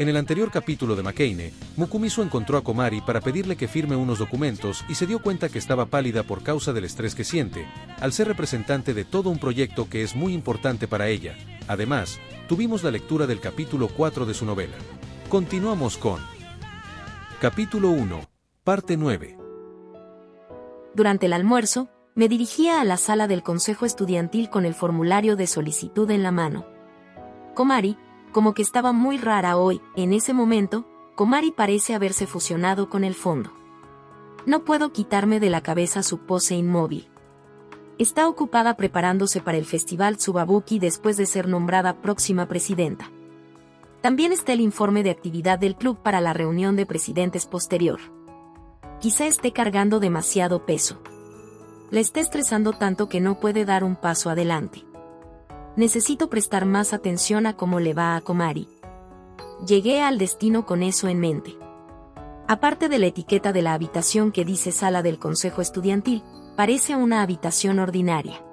En el anterior capítulo de Makeine, Mukumizu encontró a Komari para pedirle que firme unos documentos y se dio cuenta que estaba pálida por causa del estrés que siente, al ser representante de todo un proyecto que es muy importante para ella. Además, tuvimos la lectura del capítulo 4 de su novela. Continuamos con Capítulo 1, Parte 9. Durante el almuerzo, me dirigía a la sala del consejo estudiantil con el formulario de solicitud en la mano. Komari, como que estaba muy rara hoy, en ese momento, Komari parece haberse fusionado con el fondo. No puedo quitarme de la cabeza su pose inmóvil. Está ocupada preparándose para el festival Tsubabuki después de ser nombrada próxima presidenta. También está el informe de actividad del club para la reunión de presidentes posterior. Quizá esté cargando demasiado peso. La está estresando tanto que no puede dar un paso adelante. Necesito prestar más atención a cómo le va a Komari. Llegué al destino con eso en mente. Aparte de la etiqueta de la habitación que dice sala del consejo estudiantil, parece una habitación ordinaria.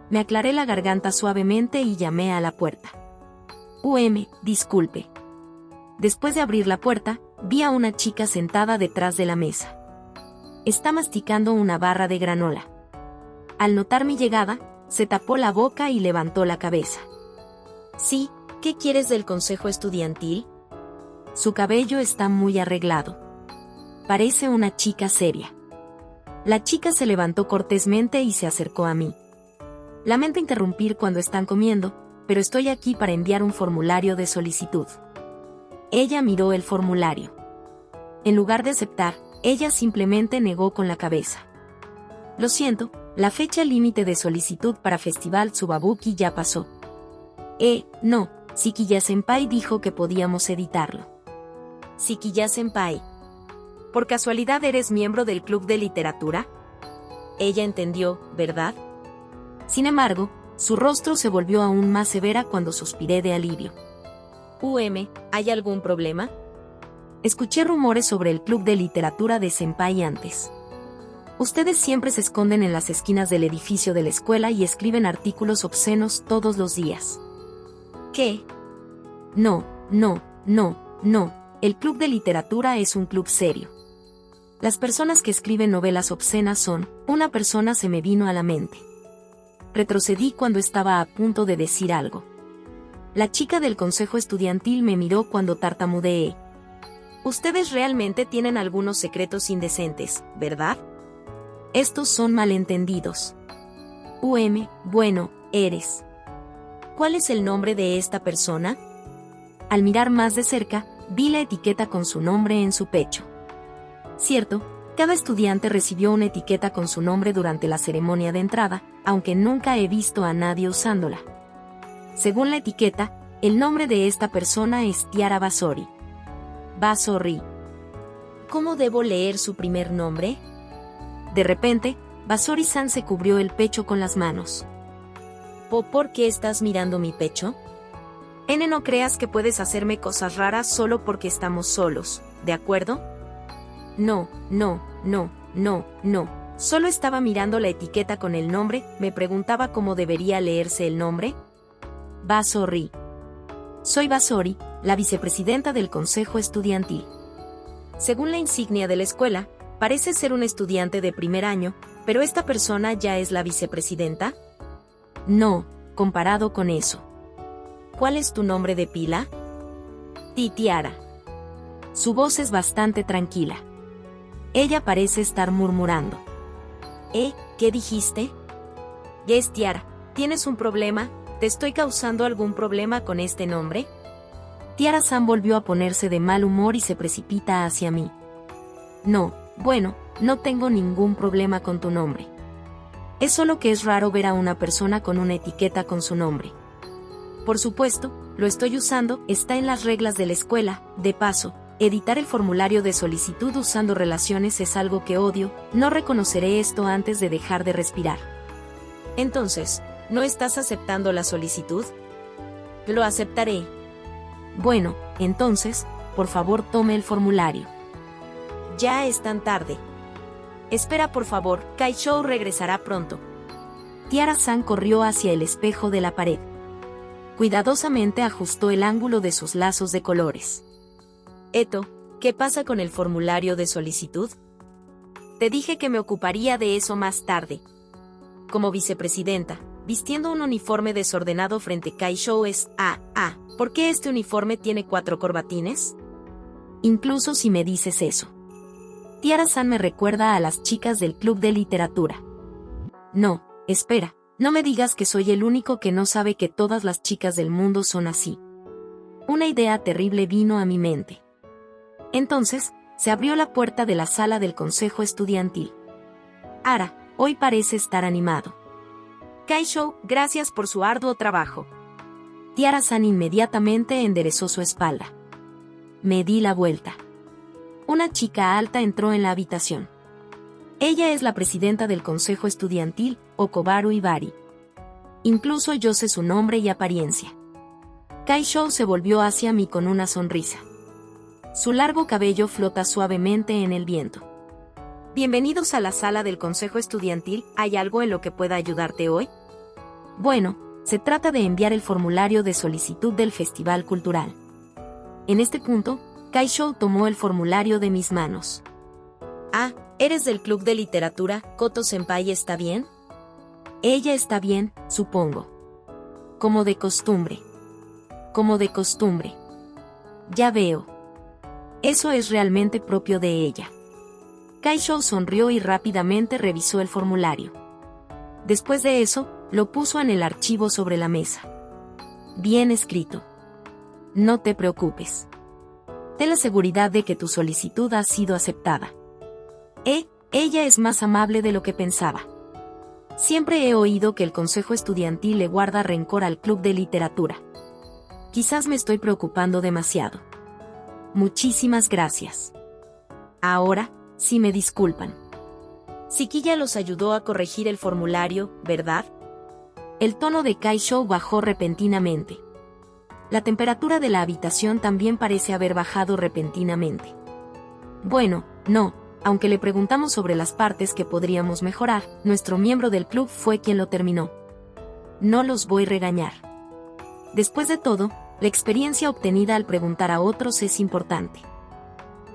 Me aclaré la garganta suavemente y llamé a la puerta. Disculpe. Después de abrir la puerta, vi a una chica sentada detrás de la mesa. Está masticando una barra de granola. Al notar mi llegada, se tapó la boca y levantó la cabeza. Sí, ¿qué quieres del consejo estudiantil? Su cabello está muy arreglado. Parece una chica seria. La chica se levantó cortésmente y se acercó a mí. Lamento interrumpir cuando están comiendo, pero estoy aquí para enviar un formulario de solicitud. Ella miró el formulario. En lugar de aceptar, ella simplemente negó con la cabeza. Lo siento, la fecha límite de solicitud para Festival Tsubabuki ya pasó. No, Shikiya-senpai dijo que podíamos editarlo. Shikiya-senpai. ¿Por casualidad eres miembro del club de literatura? Ella entendió, ¿verdad? Sin embargo, su rostro se volvió aún más severa cuando suspiré de alivio. ¿Hay algún problema? Escuché rumores sobre el club de literatura de senpai antes. Ustedes siempre se esconden en las esquinas del edificio de la escuela y escriben artículos obscenos todos los días. ¿Qué? No. El club de literatura es un club serio. Las personas que escriben novelas obscenas son, una persona se me vino a la mente. Retrocedí cuando estaba a punto de decir algo. La chica del consejo estudiantil me miró cuando tartamudeé. Ustedes realmente tienen algunos secretos indecentes, ¿verdad? Estos son malentendidos. Bueno, eres. ¿Cuál es el nombre de esta persona? Al mirar más de cerca, vi la etiqueta con su nombre en su pecho. Cierto, cada estudiante recibió una etiqueta con su nombre durante la ceremonia de entrada, aunque nunca he visto a nadie usándola. Según la etiqueta, el nombre de esta persona es Tiara Basori. Basori. ¿Cómo debo leer su primer nombre? De repente, Basori-san se cubrió el pecho con las manos. ¿Por qué estás mirando mi pecho? No creas que puedes hacerme cosas raras solo porque estamos solos, ¿de acuerdo? No. Solo estaba mirando la etiqueta con el nombre, me preguntaba cómo debería leerse el nombre. Basori. Soy Basori, la vicepresidenta del consejo estudiantil. Según la insignia de la escuela, parece ser un estudiante de primer año, pero ¿esta persona ya es la vicepresidenta? No, comparado con eso. ¿Cuál es tu nombre de pila? Tiara. Su voz es bastante tranquila. Ella parece estar murmurando. ¿Qué dijiste? Yes, Tiara, ¿tienes un problema? ¿Te estoy causando algún problema con este nombre? Tiara-san volvió a ponerse de mal humor y se precipita hacia mí. No, bueno, no tengo ningún problema con tu nombre. Es solo que es raro ver a una persona con una etiqueta con su nombre. Por supuesto, lo estoy usando, está en las reglas de la escuela. De paso, editar el formulario de solicitud usando relaciones es algo que odio, no reconoceré esto antes de dejar de respirar. Entonces, ¿no estás aceptando la solicitud? Lo aceptaré. Bueno, entonces, por favor tome el formulario. Ya es tan tarde. Espera por favor, Kaishou regresará pronto. Tiara-san corrió hacia el espejo de la pared. Cuidadosamente ajustó el ángulo de sus lazos de colores. Eto, ¿qué pasa con el formulario de solicitud? Te dije que me ocuparía de eso más tarde. Como vicepresidenta, vistiendo un uniforme desordenado frente a Kai-Shou ¿por qué este uniforme tiene 4 corbatines? Incluso si me dices eso. Tiara-san me recuerda a las chicas del club de literatura. No, espera, no me digas que soy el único que no sabe que todas las chicas del mundo son así. Una idea terrible vino a mi mente. Entonces, se abrió la puerta de la sala del consejo estudiantil. Ara, hoy parece estar animado. Kai-Shou, gracias por su arduo trabajo. Tiara-san inmediatamente enderezó su espalda. Me di la vuelta. Una chica alta entró en la habitación. Ella es la presidenta del consejo estudiantil, Okobaru Ibari. Incluso yo sé su nombre y apariencia. Kai-Shou se volvió hacia mí con una sonrisa. Su largo cabello flota suavemente en el viento. Bienvenidos a la sala del consejo estudiantil, ¿hay algo en lo que pueda ayudarte hoy? Bueno, se trata de enviar el formulario de solicitud del festival cultural. En este punto, Kai-Shou tomó el formulario de mis manos. Ah, ¿eres del club de literatura? ¿Koto-senpai está bien? Ella está bien, supongo. Como de costumbre. Como de costumbre. Ya veo. Eso es realmente propio de ella. Kai-Shou sonrió y rápidamente revisó el formulario. Después de eso, lo puso en el archivo sobre la mesa. Bien escrito. No te preocupes. Ten la seguridad de que tu solicitud ha sido aceptada. Ella es más amable de lo que pensaba. Siempre he oído que el consejo estudiantil le guarda rencor al club de literatura. Quizás me estoy preocupando demasiado. Muchísimas gracias. Ahora, si me disculpan. Siquilla los ayudó a corregir el formulario, ¿verdad? El tono de Kai-Shou bajó repentinamente. La temperatura de la habitación también parece haber bajado repentinamente. Bueno, no, aunque le preguntamos sobre las partes que podríamos mejorar, nuestro miembro del club fue quien lo terminó. No los voy a regañar. Después de todo, la experiencia obtenida al preguntar a otros es importante.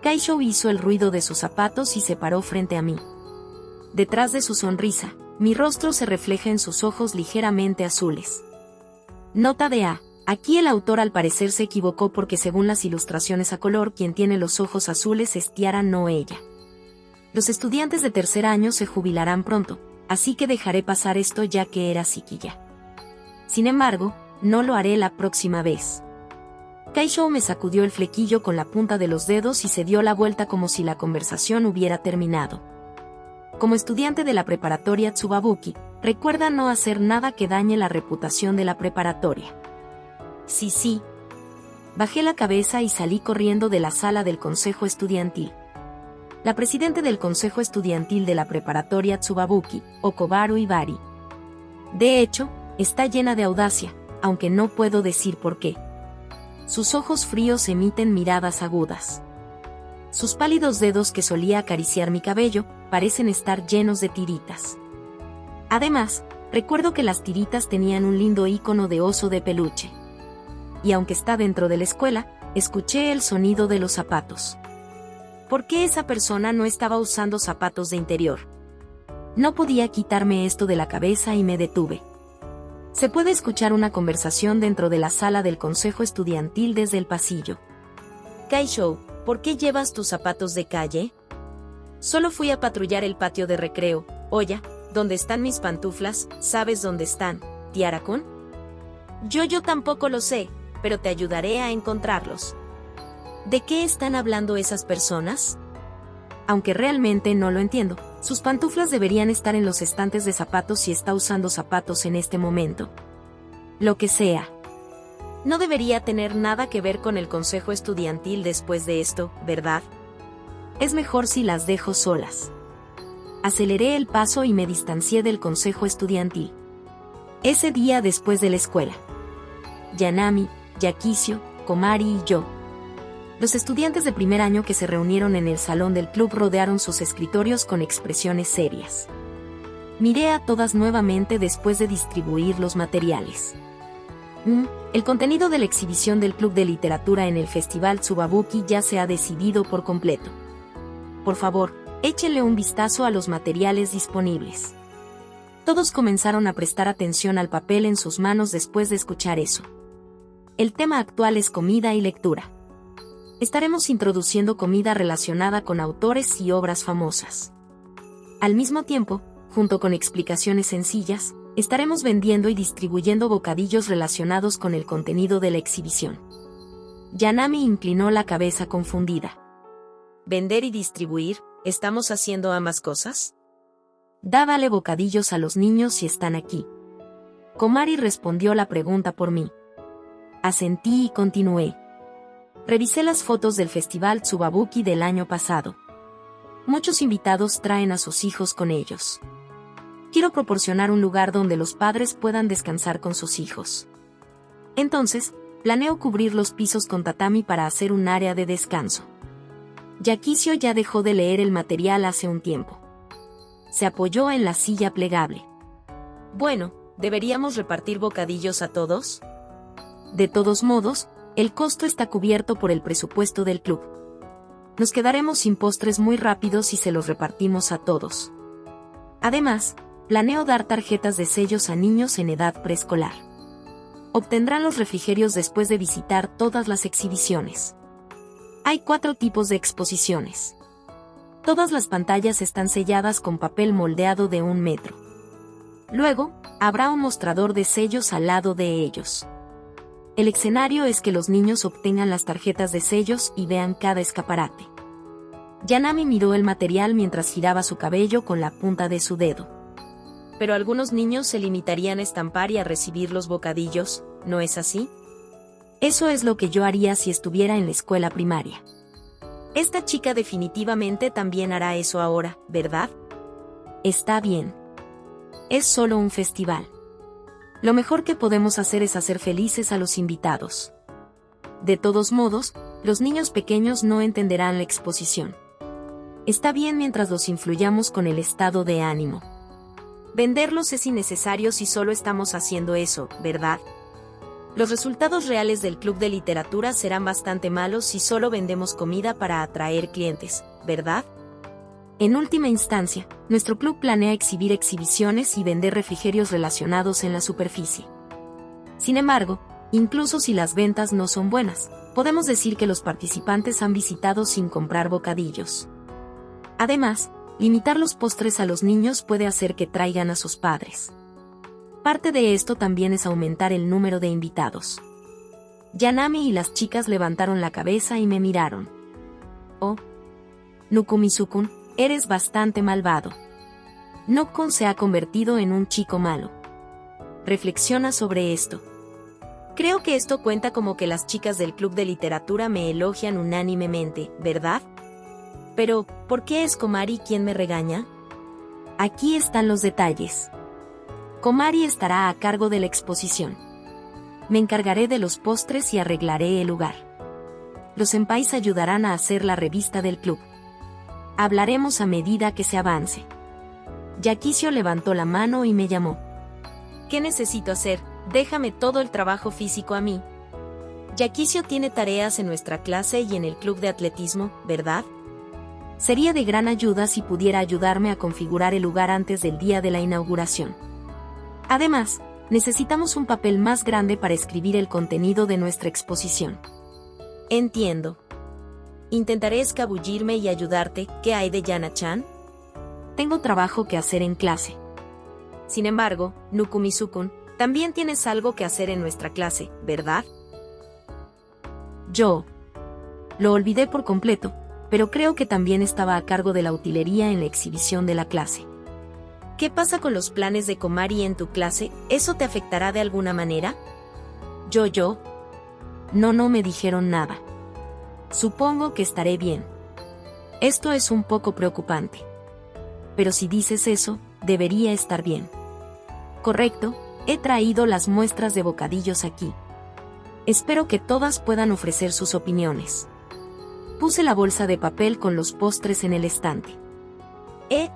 Kai-Shou hizo el ruido de sus zapatos y se paró frente a mí. Detrás de su sonrisa, mi rostro se refleja en sus ojos ligeramente azules. Nota de A. Aquí el autor al parecer se equivocó porque según las ilustraciones a color quien tiene los ojos azules es Tiara, no ella. Los estudiantes de tercer año se jubilarán pronto, así que dejaré pasar esto ya que era Siquilla. Sin embargo, no lo haré la próxima vez. Kai-Shou me sacudió el flequillo con la punta de los dedos y se dio la vuelta como si la conversación hubiera terminado. Como estudiante de la preparatoria Tsubabuki, recuerda no hacer nada que dañe la reputación de la preparatoria. Sí. Bajé la cabeza y salí corriendo de la sala del consejo estudiantil. La presidenta del consejo estudiantil de la preparatoria Tsubabuki, Okobaru Ibari. De hecho, está llena de audacia, aunque no puedo decir por qué. Sus ojos fríos emiten miradas agudas. Sus pálidos dedos que solía acariciar mi cabello, parecen estar llenos de tiritas. Además, recuerdo que las tiritas tenían un lindo icono de oso de peluche. Y aunque está dentro de la escuela, escuché el sonido de los zapatos. ¿Por qué esa persona no estaba usando zapatos de interior? No podía quitarme esto de la cabeza y me detuve. Se puede escuchar una conversación dentro de la sala del consejo estudiantil desde el pasillo. Kai-Shou, ¿por qué llevas tus zapatos de calle? Solo fui a patrullar el patio de recreo. Oye, ¿dónde están mis pantuflas? ¿Sabes dónde están, Tiara-kun? Yo tampoco lo sé, pero te ayudaré a encontrarlos. ¿De qué están hablando esas personas? Aunque realmente no lo entiendo, sus pantuflas deberían estar en los estantes de zapatos si está usando zapatos en este momento. Lo que sea. No debería tener nada que ver con el consejo estudiantil después de esto, ¿verdad? Es mejor si las dejo solas. Aceleré el paso y me distancié del consejo estudiantil. Ese día después de la escuela. Yanami, Yakisio, Komari y yo. Los estudiantes de primer año que se reunieron en el salón del club rodearon sus escritorios con expresiones serias. Miré a todas nuevamente después de distribuir los materiales. El contenido de la exhibición del Club de Literatura en el Festival Tsubabuki ya se ha decidido por completo. Por favor, échenle un vistazo a los materiales disponibles. Todos comenzaron a prestar atención al papel en sus manos después de escuchar eso. El tema actual es comida y lectura. Estaremos introduciendo comida relacionada con autores y obras famosas. Al mismo tiempo, junto con explicaciones sencillas, estaremos vendiendo y distribuyendo bocadillos relacionados con el contenido de la exhibición. Yanami inclinó la cabeza confundida. ¿Vender y distribuir? ¿Estamos haciendo ambas cosas? Dale bocadillos a los niños si están aquí. Komari respondió la pregunta por mí. Asentí y continué. Revisé las fotos del Festival Tsubabuki del año pasado. Muchos invitados traen a sus hijos con ellos. Quiero proporcionar un lugar donde los padres puedan descansar con sus hijos. Entonces, planeo cubrir los pisos con tatami para hacer un área de descanso. Yakisio ya dejó de leer el material hace un tiempo. Se apoyó en la silla plegable. Bueno, ¿deberíamos repartir bocadillos a todos? De todos modos, el costo está cubierto por el presupuesto del club. Nos quedaremos sin postres muy rápido si se los repartimos a todos. Además, planeo dar tarjetas de sellos a niños en edad preescolar. Obtendrán los refrigerios después de visitar todas las exhibiciones. Hay 4 tipos de exposiciones. Todas las pantallas están selladas con papel moldeado de 1 metro. Luego, habrá un mostrador de sellos al lado de ellos. El escenario es que los niños obtengan las tarjetas de sellos y vean cada escaparate. Yanami miró el material mientras giraba su cabello con la punta de su dedo. Pero algunos niños se limitarían a estampar y a recibir los bocadillos, ¿no es así? Eso es lo que yo haría si estuviera en la escuela primaria. Esta chica definitivamente también hará eso ahora, ¿verdad? Está bien. Es solo un festival. Lo mejor que podemos hacer es hacer felices a los invitados. De todos modos, los niños pequeños no entenderán la exposición. Está bien mientras los influyamos con el estado de ánimo. Venderlos es innecesario si solo estamos haciendo eso, ¿verdad? Los resultados reales del club de literatura serán bastante malos si solo vendemos comida para atraer clientes, ¿verdad? En última instancia, nuestro club planea exhibir exhibiciones y vender refrigerios relacionados en la superficie. Sin embargo, incluso si las ventas no son buenas, podemos decir que los participantes han visitado sin comprar bocadillos. Además, limitar los postres a los niños puede hacer que traigan a sus padres. Parte de esto también es aumentar el número de invitados. Yanami y las chicas levantaron la cabeza y me miraron. Oh, Nukumizu-kun, eres bastante malvado. Nokun se ha convertido en un chico malo. Reflexiona sobre esto. Creo que esto cuenta como que las chicas del club de literatura me elogian unánimemente, ¿verdad? Pero, ¿por qué es Komari quien me regaña? Aquí están los detalles. Komari estará a cargo de la exposición. Me encargaré de los postres y arreglaré el lugar. Los senpais ayudarán a hacer la revista del club. Hablaremos a medida que se avance. Yakisio levantó la mano y me llamó. ¿Qué necesito hacer? Déjame todo el trabajo físico a mí. Yakisio tiene tareas en nuestra clase y en el club de atletismo, ¿verdad? Sería de gran ayuda si pudiera ayudarme a configurar el lugar antes del día de la inauguración. Además, necesitamos un papel más grande para escribir el contenido de nuestra exposición. Entiendo. Intentaré escabullirme y ayudarte. ¿Qué hay de Yana-chan? Tengo trabajo que hacer en clase. Sin embargo, Nukumizu-kun, también tienes algo que hacer en nuestra clase, ¿verdad? Yo lo olvidé por completo, pero creo que también estaba a cargo de la utilería en la exhibición de la clase. ¿Qué pasa con los planes de Komari en tu clase? ¿Eso te afectará de alguna manera? No me dijeron nada. Supongo que estaré bien. Esto es un poco preocupante. Pero si dices eso, debería estar bien. Correcto, he traído las muestras de bocadillos aquí. Espero que todas puedan ofrecer sus opiniones. Puse la bolsa de papel con los postres en el estante.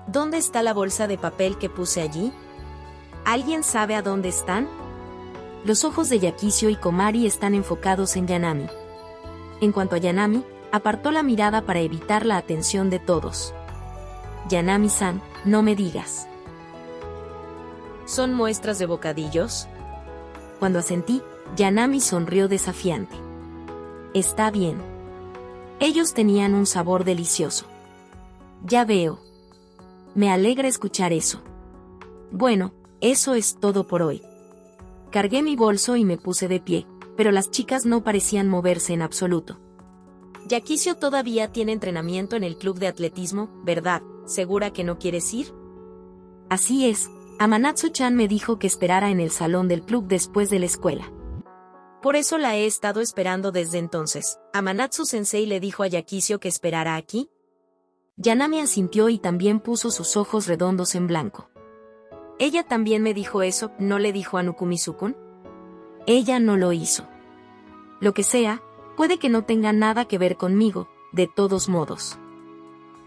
¿Dónde está la bolsa de papel que puse allí? ¿Alguien sabe a dónde están? Los ojos de Yakisio y Komari están enfocados en Yanami. En cuanto a Yanami, apartó la mirada para evitar la atención de todos. Yanami-san, no me digas. ¿Son muestras de bocadillos? Cuando asentí, Yanami sonrió desafiante. Está bien. Ellos tenían un sabor delicioso. Ya veo. Me alegra escuchar eso. Bueno, eso es todo por hoy. Cargué mi bolso y me puse de pie, pero las chicas no parecían moverse en absoluto. Yakisio todavía tiene entrenamiento en el club de atletismo, ¿verdad? ¿Segura que no quieres ir? Así es, Amanatsu-chan me dijo que esperara en el salón del club después de la escuela. Por eso la he estado esperando desde entonces. ¿Amanatsu-sensei le dijo a Yakisio que esperara aquí? Yanami asintió y también puso sus ojos redondos en blanco. Ella también me dijo eso, ¿no le dijo a Nukumi-sukun? Ella no lo hizo. Lo que sea, puede que no tenga nada que ver conmigo, de todos modos.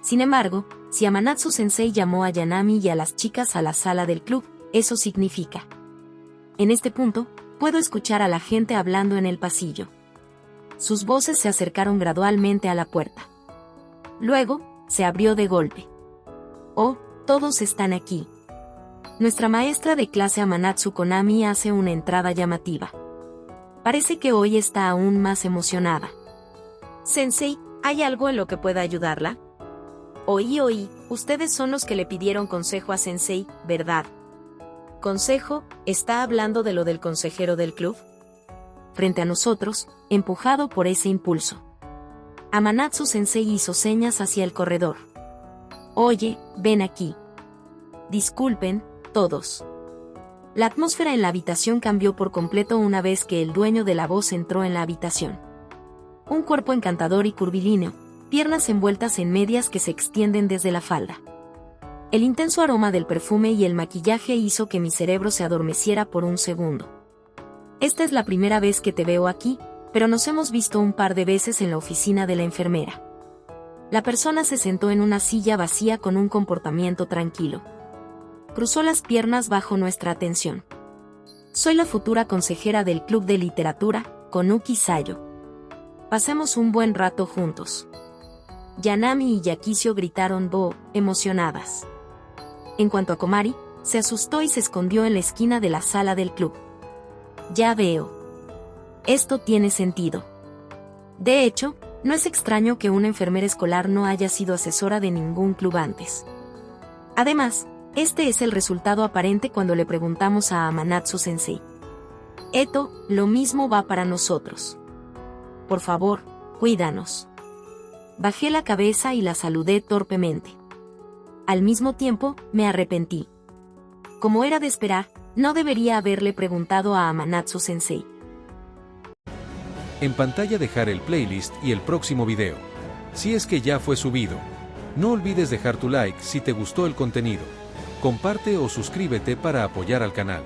Sin embargo, si Amanatsu-sensei llamó a Yanami y a las chicas a la sala del club, eso significa. En este punto, puedo escuchar a la gente hablando en el pasillo. Sus voces se acercaron gradualmente a la puerta. Luego, se abrió de golpe. Oh, todos están aquí. Nuestra maestra de clase Amanatsu Konami hace una entrada llamativa. Parece que hoy está aún más emocionada. Sensei, ¿hay algo en lo que pueda ayudarla? Oí, ustedes son los que le pidieron consejo a Sensei, ¿verdad? ¿Consejo? ¿Está hablando de lo del consejero del club? Frente a nosotros, empujado por ese impulso. Amanatsu-sensei hizo señas hacia el corredor. Oye, ven aquí. Disculpen, todos. La atmósfera en la habitación cambió por completo una vez que el dueño de la voz entró en la habitación. Un cuerpo encantador y curvilíneo, piernas envueltas en medias que se extienden desde la falda. El intenso aroma del perfume y el maquillaje hizo que mi cerebro se adormeciera por un segundo. Esta es la primera vez que te veo aquí, pero nos hemos visto un par de veces en la oficina de la enfermera. La persona se sentó en una silla vacía con un comportamiento tranquilo. Cruzó las piernas bajo nuestra atención. Soy la futura consejera del club de literatura, Konuki Sayo. Pasemos un buen rato juntos. Yanami y Yakisio gritaron "bo", emocionadas. En cuanto a Komari, se asustó y se escondió en la esquina de la sala del club. Ya veo. Esto tiene sentido. De hecho, no es extraño que una enfermera escolar no haya sido asesora de ningún club antes. Además, este es el resultado aparente cuando le preguntamos a Amanatsu-sensei. Eto, lo mismo va para nosotros. Por favor, cuídanos. Bajé la cabeza y la saludé torpemente. Al mismo tiempo, me arrepentí. Como era de esperar, no debería haberle preguntado a Amanatsu-sensei. En pantalla dejar el playlist y el próximo video. Si es que ya fue subido. No olvides dejar tu like si te gustó el contenido. Comparte o suscríbete para apoyar al canal.